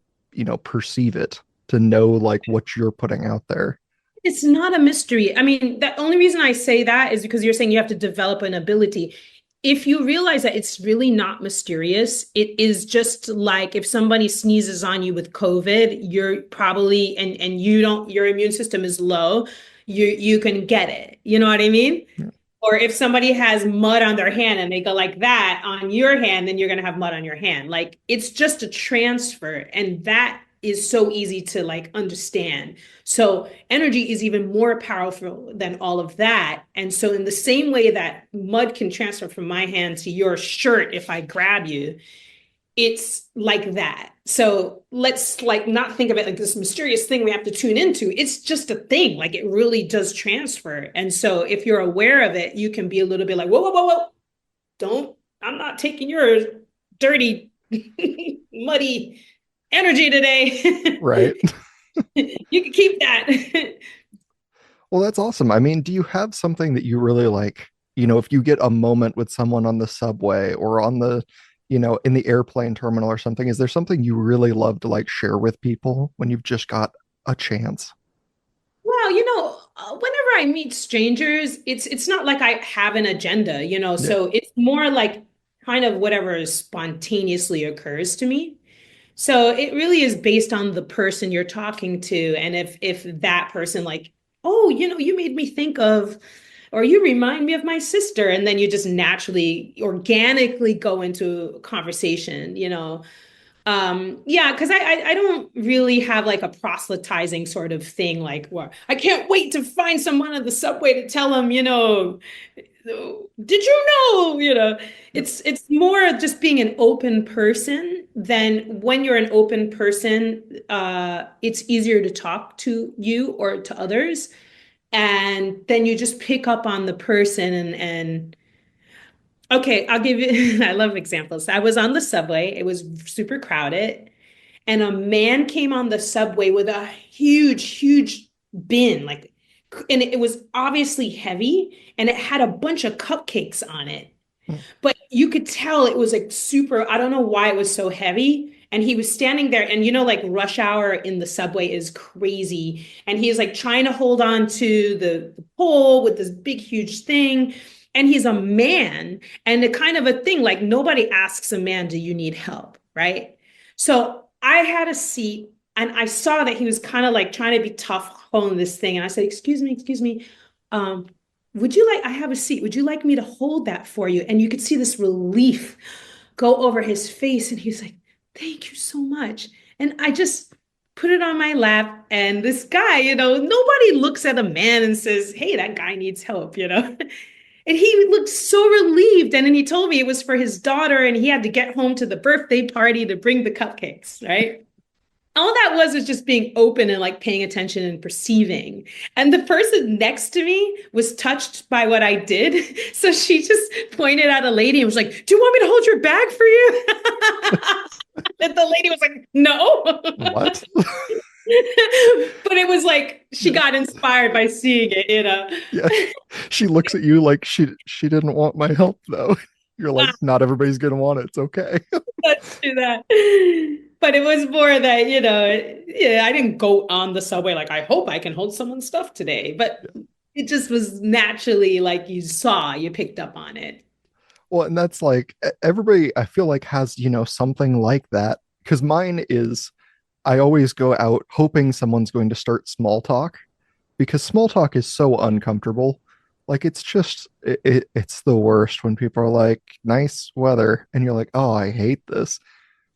perceive it, to know like what you're putting out there. It's not a mystery. I mean, the only reason I say that is because you're saying you have to develop an ability. If you realize that it's really not mysterious, it is just like if somebody sneezes on you with COVID, you're probably and you don't your immune system is low, you can get it. You know what I mean? Yeah. Or if somebody has mud on their hand and they go like that on your hand, then you're going to have mud on your hand. Like it's just a transfer. And that is so easy to like understand. So energy is even more powerful than all of that. And so in the same way that mud can transfer from my hand to your shirt if I grab you, it's like that. So let's like not think of it like this mysterious thing we have to tune into. It's just a thing. Like it really does transfer. And so if you're aware of it, you can be a little bit like, whoa, whoa, whoa, whoa. Don't, I'm not taking your dirty, muddy energy today. Right. You can keep that. Well, that's awesome. I mean, do you have something that you really like? If you get a moment with someone on the subway or on the, in the airplane terminal or something, is there something you really love to like share with people when you've just got a chance? Well, whenever I meet strangers, it's not like I have an agenda. Yeah. So it's more like kind of whatever spontaneously occurs to me. So it really is based on the person you're talking to, and if that person like, oh, you made me think of, or you remind me of my sister, and then you just naturally, organically go into a conversation. Yeah, because I don't really have like a proselytizing sort of thing, like where I can't wait to find someone on the subway to tell them, did you know, Yeah. it's more just being an open person. Than when you're an open person, it's easier to talk to you or to others. And then you just pick up on the person and okay, I'll give you, I love examples. I was on the subway, it was super crowded, and a man came on the subway with a huge, huge bin, like, and it was obviously heavy, and it had a bunch of cupcakes on it. Mm. But you could tell it was like super, I don't know why it was so heavy. And he was standing there, and like rush hour in the subway is crazy. And he's like trying to hold on to the pole with this big, huge thing. And he's a man, and a kind of a thing like nobody asks a man, do you need help? Right. So I had a seat, and I saw that he was kind of like trying to be tough holding this thing. And I said, excuse me. Um, would you like, I have a seat. Would you like me to hold that for you? And you could see this relief go over his face. And he's like, thank you so much. And I just put it on my lap. And this guy, nobody looks at a man and says, hey, that guy needs help. And he looked so relieved. And then he told me it was for his daughter and he had to get home to the birthday party to bring the cupcakes, right? all that was just being open and like paying attention and perceiving. And the person next to me was touched by what I did. So she just pointed at a lady and was like, "Do you want me to hold your bag for you?" And the lady was like, "No." What? But it was like she Yeah. got inspired by seeing it, you know. Yeah. She looks at you like she didn't want my help though. You're like, not everybody's gonna want it. It's okay. Let's do that. But it was more that, yeah, I didn't go on the subway like, I hope I can hold someone's stuff today. But it just was naturally like you picked up on it. Well, and that's like everybody I feel like has, something like that. Because mine is I always go out hoping someone's going to start small talk because small talk is so uncomfortable. Like it's just it's the worst when people are like, nice weather, and you're like, oh, I hate this.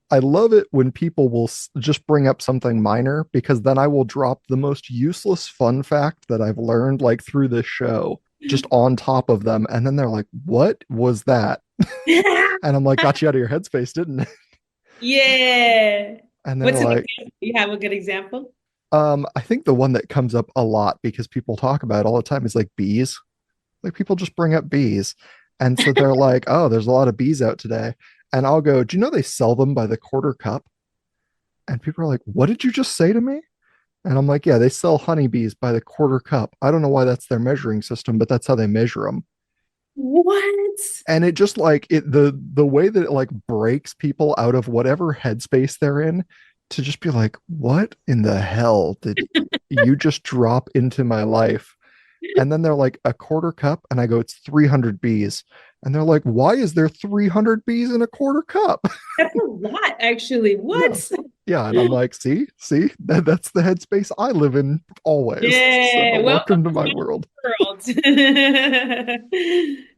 I love it when people will just bring up something minor because then I will drop the most useless fun fact that I've learned like through this show just on top of them. And then they're like, what was that? And I'm like, got you out of your headspace, didn't it? Yeah. And they're What's an like, example? You have a good example? I think the one that comes up a lot because people talk about it all the time is like bees. Like people just bring up bees. And so they're like, oh, there's a lot of bees out today. And I'll go, do you know they sell them by the quarter cup? And people are like, what did you just say to me? And I'm like, yeah, they sell honeybees by the quarter cup. I don't know why that's their measuring system, but that's how they measure them. What? And it just like the way that it like breaks people out of whatever headspace they're in to just be like, what in the hell did you just drop into my life? And then they're like, a quarter cup. And I go, it's 300 bees. And they're like, why is there 300 bees in a quarter cup? That's a lot, actually. Yeah. What? Yeah. And I'm like, see, that's the headspace I live in always. Yeah, So welcome welcome to to my my world. world.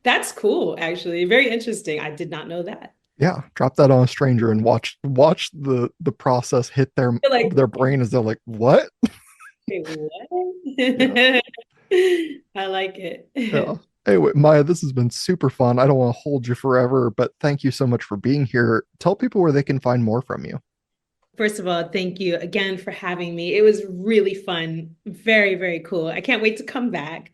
That's cool, actually. Very interesting. I did not know that. Yeah. Drop that on a stranger and watch the process hit You're like, their brain as they're like, what? wait, Yeah. what? I like Yeah. it. Anyway, Maya, this has been super fun. I don't want to hold you forever, but thank you so much for being here. Tell people where they can find more from you. First of all, thank you again for having me. It was really fun. Very, very cool. I can't wait to come back.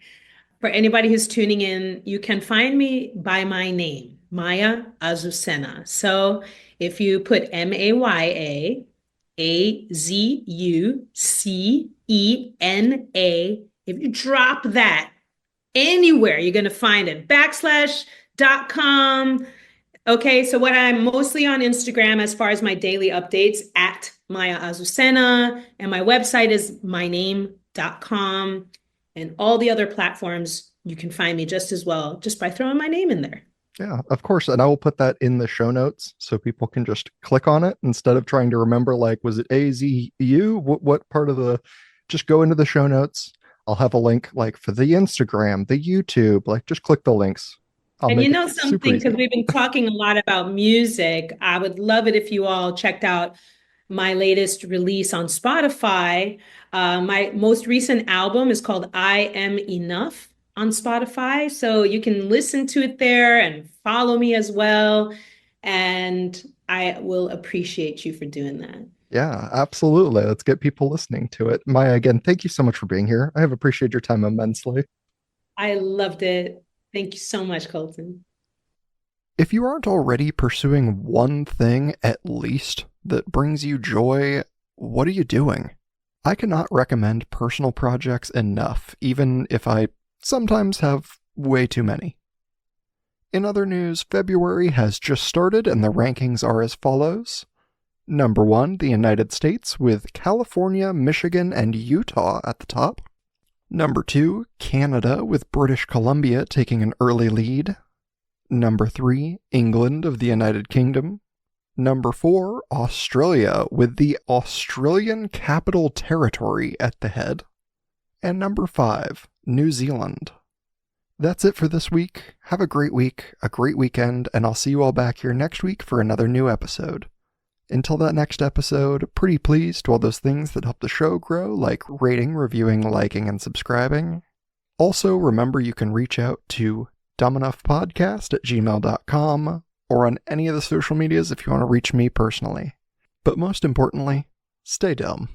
For anybody who's tuning in, you can find me by my name, Maya Azucena. So if you put MayaAzucena, if you drop that anywhere, you're going to find it. /.com. Okay, so what I'm mostly on Instagram as far as my daily updates at Maya Azucena, and my website is myname.com, and all the other platforms you can find me just as well, just by throwing my name in there. Yeah, of course. And I will put that in the show notes so people can just click on it instead of trying to remember, like, was it AZU? What part of the, just go into the show notes. I'll have a link like for the Instagram, the YouTube, like just click the links. I'll And you make it know super something, because easy. we've been talking a lot about music, I would love it if you all checked out my latest release on Spotify. My most recent album is called I Am Enough on Spotify. So you can listen to it there and follow me as well. And I will appreciate you for doing that. Yeah, absolutely. Let's get people listening to it. Maya, again, thank you so much for being here. I have appreciated your time immensely. I loved it. Thank you so much, Colton. If you aren't already pursuing one thing at least that brings you joy, what are you doing? I cannot recommend personal projects enough, even if I sometimes have way too many. In other news, February has just started and the rankings are as follows. Number 1, the United States, with California, Michigan, and Utah at the top. Number 2, Canada, with British Columbia taking an early lead. Number 3, England of the United Kingdom. Number 4, Australia, with the Australian Capital Territory at the head. And number 5, New Zealand. That's it for this week. Have a great week, a great weekend, and I'll see you all back here next week for another new episode. Until that next episode, pretty please to all those things that help the show grow, like rating, reviewing, liking, and subscribing. Also, remember you can reach out to dumbenoughpodcast@gmail.com or on any of the social medias if you want to reach me personally. But most importantly, Stay dumb.